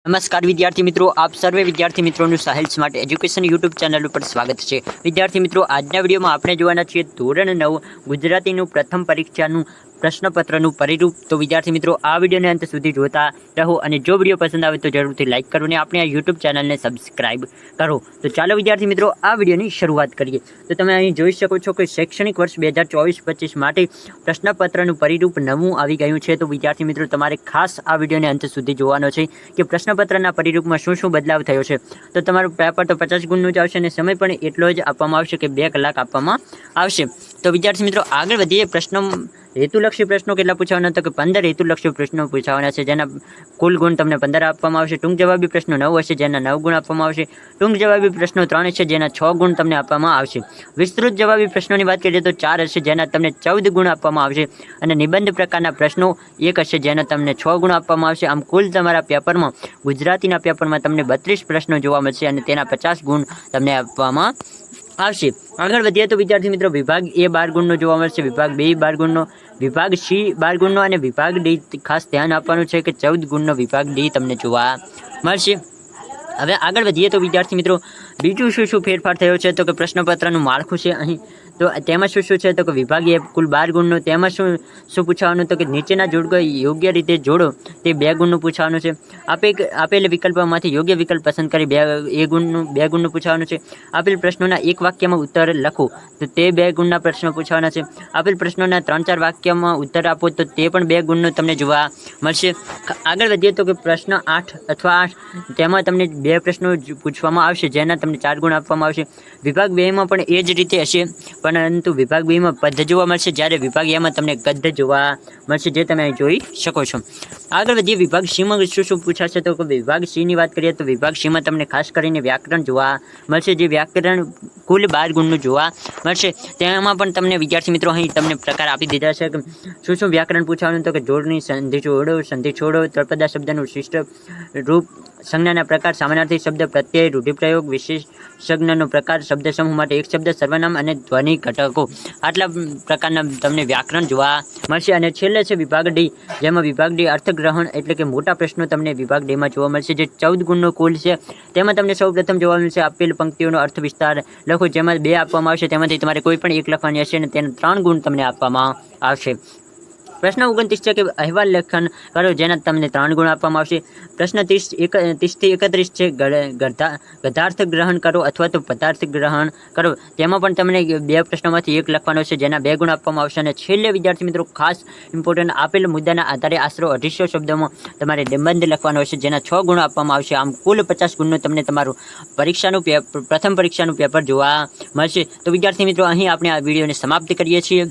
નમસ્કાર વિદ્યાર્થી મિત્રો, આપ સર્વે વિદ્યાર્થી મિત્રોનું સાહેલ સ્માર્ટ એજ્યુકેશન યુટ્યુબ ચેનલ ઉપર સ્વાગત છે। વિદ્યાર્થી મિત્રો, આજના વિડીયોમાં આપણે જોવાના છીએ ધોરણ 9 ગુજરાતીનું પ્રથમ પરીક્ષાનું પ્રશ્નપત્રનું પરિરૂપ। તો વિદ્યાર્થી મિત્રો, આ વિડીયોને અંત સુધી જોતા રહો અને જો વિડીયો પસંદ આવે તો જરૂરથી લાઇક કરો અને આપણે આ યુટ્યુબ ચેનલને સબસ્ક્રાઇબ કરો। તો ચાલો વિદ્યાર્થી મિત્રો, આ વિડીયોની શરૂઆત કરીએ। તો તમે અહીં જોઈ શકો છો કે શૈક્ષણિક વર્ષ 2024-25 માટે પ્રશ્નપત્રનું પરિરૂપ નવું આવી ગયું છે। તો વિદ્યાર્થી મિત્રો, તમારે ખાસ આ વિડીયોને અંત સુધી જોવાનો છે કે પ્રશ્નપત્રના પરિરૂપમાં શું શું બદલાવ થયો છે। તો તમારું પેપર તો 50 ગુણનું જ આવશે અને સમય પણ એટલો જ આપવામાં આવશે કે 2 કલાક આપવામાં આવશે। તો વિદ્યાર્થી મિત્રો, આગળ વધીએ। પ્રશ્નો હેતુલક્ષી પ્રશ્નો કેટલા પૂછવાના તો કે 15 હેતુલક્ષી પ્રશ્નો પૂછવાના છે, જેના કુલ ગુણ તમને 15 આપવામાં આવશે। ટૂંક જવાબી પ્રશ્નો 9 હશે, જેના 9 ગુણ આપવામાં આવશે। ટૂંક જવાબી પ્રશ્નો 3 હશે, જેના 6 ગુણ તમને આપવામાં આવશે। વિસ્તૃત જવાબી પ્રશ્નોની વાત કરીએ તો 4 હશે, જેના તમને 14 ગુણ આપવામાં આવશે। અને નિબંધ પ્રકારના પ્રશ્નો 1 હશે, જેના તમને 6 ગુણ આપવામાં આવશે। આમ કુલ તમારા પેપરમાં ગુજરાતીના પેપરમાં તમને 32 પ્રશ્નો જોવા મળશે અને તેના 50 ગુણ તમને આપવામાં આવશે। આગળ વધીએ તો વિદ્યાર્થી મિત્રો, વિભાગ A 12 ગુણનો જોવા મળશે, વિભાગ B 12 ગુણનો, વિભાગ C 12 ગુણનો અને વિભાગ D ખાસ ધ્યાન આપવાનું છે કે 14 ગુણનો વિભાગ D તમને જોવા મળશે। હવે આગળ વધીએ તો વિદ્યાર્થી મિત્રો, બીજું શું ફેરફાર થયો છે તો કે પ્રશ્નપત્રનું માળખું છે અહીં। તો તેમાં શું છે તો કે વિભાગ A કુલ 12 ગુણનો, તેમાં શું પૂછવાનું તો કે નીચેના જોડકો યોગ્ય રીતે જોડો તે 2 ગુણનું પૂછવાનું છે। આપેલ વિકલ્પોમાંથી યોગ્ય વિકલ્પ પસંદ કરી 2 ગુણનું પૂછવાનું છે। આપેલ પ્રશ્નોના એક વાક્યમાં ઉત્તર લખો તો તે 2 ગુણના પ્રશ્નો પૂછવાના છે। આપેલ પ્રશ્નોના 3-4 વાક્યમાં ઉત્તર આપો તો તે પણ 2 ગુણનું તમને જોવા મળશે। આગળ વધીએ તો કે પ્રશ્ન 8 અથવા 8 તેમાં તમને 2 પ્રશ્નો પૂછવામાં આવશે, જેના તમને 4 ગુણ આપવામાં આવશે। વિભાગ 2 માં પણ એ જ રીતે હશે, પરંતુ વિભાગ B માં પદ જોવા મળશે, જ્યારે વિભાગ A માં તમને ગદ્ય જોવા મળશે, જે તમે અહીં જોઈ શકો છો। આગળ વધીએ વિભાગ C માં શું પૂછાશે તો કે વિભાગ C ની વાત કરીએ તો વિભાગ C માં તમને ખાસ કરીને વ્યાકરણ જોવા મળશે, જે વ્યાકરણ કુલ 12 ગુણનું જોવા મળશે। તેમાં પણ તમને વિદ્યાર્થી મિત્રો અહીં તમને પ્રકાર આપી દીધા છે કે શું વ્યાકરણ પૂછવાનું તો કે જોડણી, સંધિ જોડો, સંધિ છોડો, તળપદા શબ્દનું શિષ્ટ રૂપ, સંજ્ઞાના પ્રકાર, સમાનાર્થી શબ્દ, પ્રત્યય, રૂઢિપ્રયોગ, વિશેષણનો પ્રકાર, શબ્દ સમૂહ માટે એક શબ્દ, સર્વનામ અને ધ્વનિ ઘટકો, આટલા પ્રકારના તમને વ્યાકરણ જોવા મળશે। અને છેલ્લે છે વિભાગ D, જેમાં વિભાગ D અર્થગ્રહણ એટલે કે મોટા પ્રશ્નો તમને વિભાગ D માં જોવા મળશે, જે 14 ગુણનો કુલ છે। તેમાં તમને સૌપ્રથમ જોવા મળશે આપેલ પંક્તિઓનો અર્થ વિસ્તાર લખો, જેમાં 2 આપવામાં આવશે, તેમાંથી તમારે કોઈ પણ એક લખવાની હશે અને તેના 3 ગુણ તમને આપવામાં આવશે। પ્રશ્ન 29 છે કે અહેવાલ લેખન કરો, જેના તમને 3 ગુણ આપવામાં આવશે। પ્રશ્ન 30 થી 31 છે ગદ્યાર્થ ગ્રહણ કરો અથવા તો પદાર્થ ગ્રહણ કરો, તેમાં પણ તમને 2 પ્રશ્નોમાંથી 1 લખવાનો છે, જેના 2 ગુણ આપવામાં આવશે। અને છેલ્લે વિદ્યાર્થી મિત્રો, ખાસ ઇમ્પોર્ટન્ટ, આપેલ મુદ્દાના આધારે આશરો 250 શબ્દોમાં તમારે નિબંધ લખવાનો હશે, જેના 6 ગુણ આપવામાં આવશે। આમ કુલ 50 ગુણનું તમને તમારું પ્રથમ પરીક્ષાનું પેપર જોવા મળશે। તો વિદ્યાર્થી મિત્રો, અહીં આપણે આ વિડીયોને સમાપ્ત કરીએ છીએ।